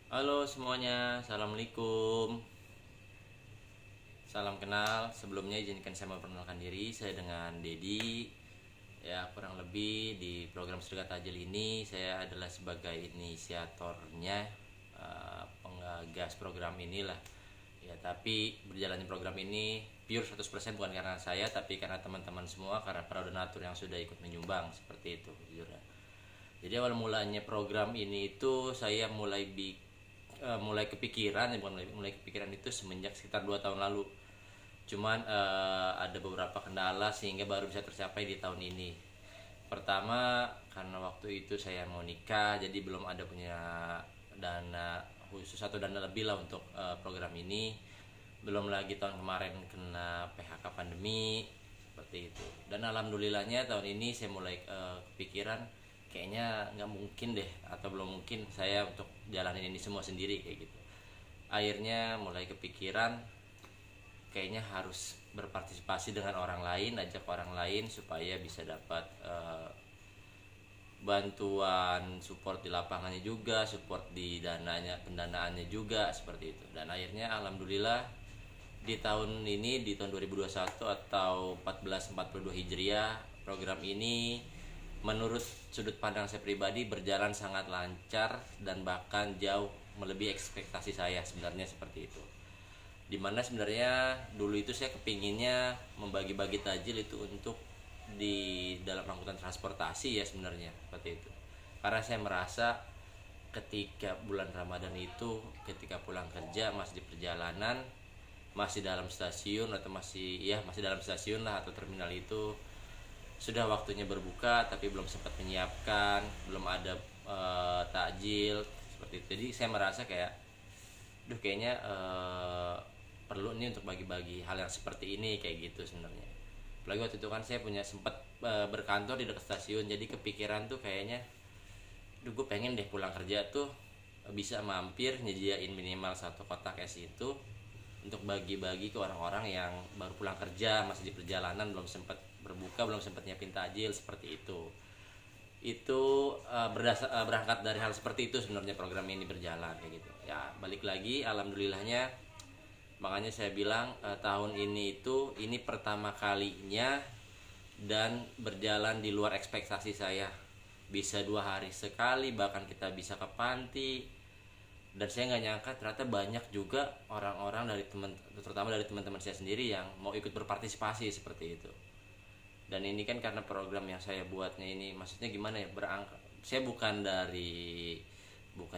Halo semuanya, assalamualaikum. Salam kenal. Sebelumnya izinkan saya memperkenalkan diri. Saya dengan Dedi. Ya, kurang lebih di program Sedekah Tajil ini saya adalah sebagai inisiatornya, penggagas program inilah. Ya, tapi berjalannya program ini pure 100% bukan karena saya, tapi karena teman-teman semua, karena para donatur yang sudah ikut menyumbang seperti itu, jujur ya. Jadi awal mulanya program ini itu saya mulai kepikiran, ya bukan mulai kepikiran itu semenjak sekitar 2 tahun lalu. Cuman ada beberapa kendala sehingga baru bisa tercapai di tahun ini. Pertama, karena waktu itu saya mau nikah, jadi belum ada punya dana khusus atau dana lebih lah untuk program ini. Belum lagi tahun kemarin kena PHK pandemi seperti itu. Dan alhamdulillahnya tahun ini saya mulai kepikiran kayaknya nggak mungkin deh, atau belum mungkin saya untuk jalanin ini semua sendiri kayak gitu. Akhirnya mulai kepikiran kayaknya harus berpartisipasi dengan orang lain, ajak orang lain supaya bisa dapat bantuan, support di lapangannya juga, support di pendanaannya juga seperti itu. Dan akhirnya alhamdulillah di tahun ini, di tahun 2021 atau 1442 Hijriah, program ini menurut sudut pandang saya pribadi berjalan sangat lancar dan bahkan jauh melebihi ekspektasi saya sebenarnya seperti itu. Dimana sebenarnya dulu itu saya kepinginnya membagi-bagi tajil itu untuk di dalam angkutan transportasi ya sebenarnya seperti itu. Karena saya merasa ketika bulan Ramadan itu, ketika pulang kerja masih di perjalanan, masih dalam stasiun atau masih dalam stasiun lah atau terminal itu, sudah waktunya berbuka tapi belum sempat menyiapkan, belum ada takjil seperti itu. Jadi saya merasa kayak kayaknya perlu nih untuk bagi-bagi hal yang seperti ini kayak gitu sebenarnya. Apalagi waktu itu kan saya punya sempat berkantor di dekat stasiun, jadi kepikiran tuh kayaknya gue pengen deh pulang kerja tuh bisa mampir nyediain minimal satu kotak es itu untuk bagi-bagi ke orang-orang yang baru pulang kerja, masih di perjalanan, belum sempat berbuka, belum sempat nyiapin takjil seperti itu. Itu berangkat dari hal seperti itu sebenarnya program ini berjalan kayak gitu. Ya, balik lagi alhamdulillahnya, makanya saya bilang tahun ini ini pertama kalinya dan berjalan di luar ekspektasi saya. Bisa 2 hari sekali, bahkan kita bisa ke panti. Dan saya nggak nyangka ternyata banyak juga orang-orang terutama dari teman-teman saya sendiri yang mau ikut berpartisipasi seperti itu. Dan ini kan karena program yang saya buatnya ini, maksudnya gimana ya, saya bukan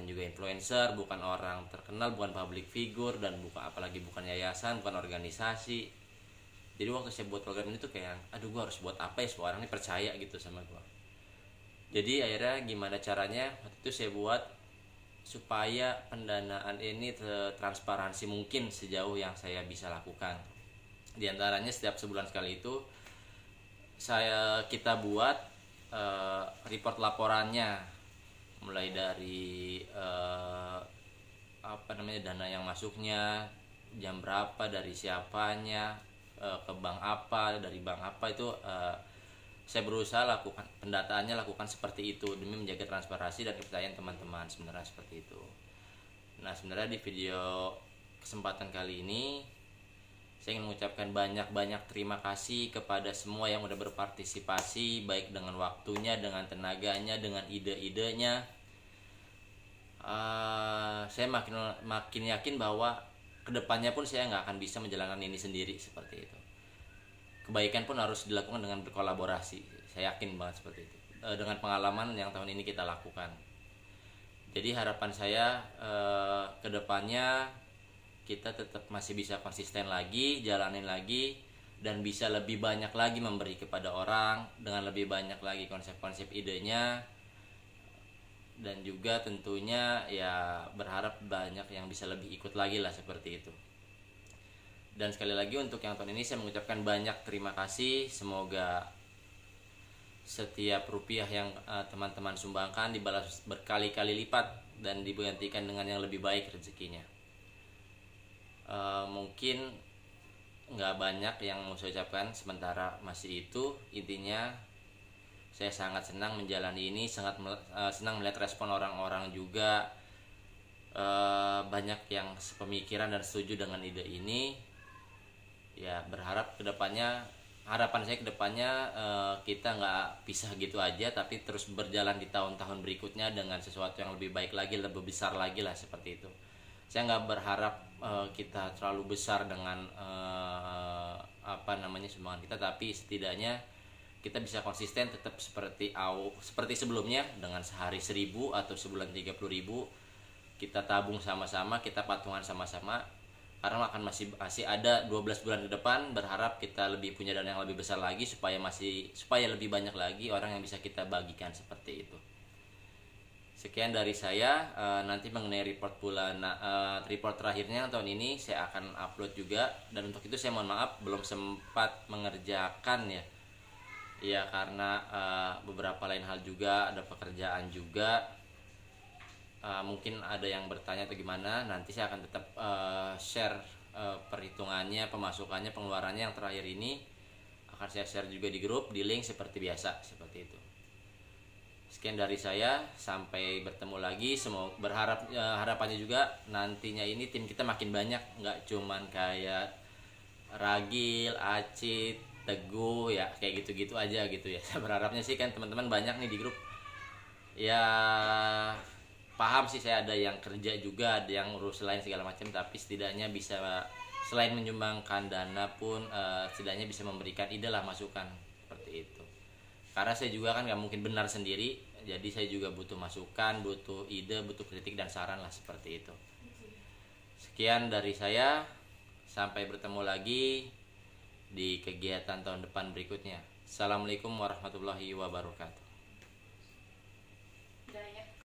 juga influencer, bukan orang terkenal, bukan public figure, dan apalagi bukan yayasan, bukan organisasi. Jadi waktu saya buat program ini tuh kayak, aduh gue harus buat apa ya supaya orang ini percaya gitu sama gue. Jadi akhirnya gimana caranya, waktu itu saya buat supaya pendanaan ini transparansi mungkin sejauh yang saya bisa lakukan. Di antaranya setiap sebulan sekali itu kita buat report laporannya, mulai dari dana yang masuknya, jam berapa, dari siapanya, ke bank apa, dari bank apa, itu saya berusaha lakukan pendataannya, lakukan seperti itu demi menjaga transparansi dan kepercayaan teman-teman sebenarnya seperti itu. Nah, sebenarnya di video kesempatan kali ini saya ingin mengucapkan banyak-banyak terima kasih kepada semua yang udah berpartisipasi, baik dengan waktunya, dengan tenaganya, dengan ide-idenya. Saya makin yakin bahwa kedepannya pun saya nggak akan bisa menjalankan ini sendiri seperti itu. Kebaikan pun harus dilakukan dengan berkolaborasi. Saya yakin banget seperti itu. Dengan pengalaman yang tahun ini kita lakukan. Jadi harapan saya kedepannya kita tetap masih bisa konsisten lagi, jalanin lagi, dan bisa lebih banyak lagi memberi kepada orang dengan lebih banyak lagi konsep-konsep idenya. Dan juga tentunya ya berharap banyak yang bisa lebih ikut lagi lah seperti itu. Dan sekali lagi untuk yang tahun ini saya mengucapkan banyak terima kasih. Semoga setiap rupiah yang teman-teman sumbangkan dibalas berkali-kali lipat dan digantikan dengan yang lebih baik rezekinya. Mungkin nggak banyak yang mau saya ucapkan sementara masih itu. Intinya saya sangat senang menjalani ini, sangat senang melihat respon orang-orang juga banyak yang sepemikiran dan setuju dengan ide ini. Ya berharap kedepannya, harapan saya kedepannya kita nggak pisah gitu aja, tapi terus berjalan di tahun-tahun berikutnya dengan sesuatu yang lebih baik lagi, lebih besar lagi lah, seperti itu. Saya nggak berharap kita terlalu besar dengan sumbangan kita, tapi setidaknya kita bisa konsisten tetap seperti sebelumnya, dengan sehari 1.000 atau sebulan 30.000 kita tabung sama-sama, kita patungan sama-sama, karena akan masih ada 12 bulan ke depan. Berharap kita lebih punya dana yang lebih besar lagi, supaya lebih banyak lagi orang yang bisa kita bagikan, seperti itu. Sekian dari saya. Nanti mengenai report terakhirnya tahun ini saya akan upload juga, dan untuk itu saya mohon maaf belum sempat mengerjakan ya karena beberapa lain hal juga, ada pekerjaan juga. Mungkin ada yang bertanya atau gimana, nanti saya akan tetap share perhitungannya, pemasukannya, pengeluarannya yang terakhir ini akan saya share juga di grup, di link seperti biasa, seperti itu. Sekian dari saya, sampai bertemu lagi. Semoga harapannya juga nantinya ini tim kita makin banyak, nggak cuman kayak Ragil, Acit, Teguh ya, kayak gitu-gitu aja gitu ya. Saya berharapnya sih kan teman-teman banyak nih di grup. Ya paham sih, saya ada yang kerja juga, ada yang urus lain segala macam, tapi setidaknya bisa, selain menyumbangkan dana pun setidaknya bisa memberikan ide lah, masukan, seperti itu. Karena saya juga kan nggak mungkin benar sendiri, jadi saya juga butuh masukan, butuh ide, butuh kritik dan saran lah, seperti itu. Sekian dari saya, sampai bertemu lagi di kegiatan tahun depan berikutnya. Assalamualaikum warahmatullahi wabarakatuh.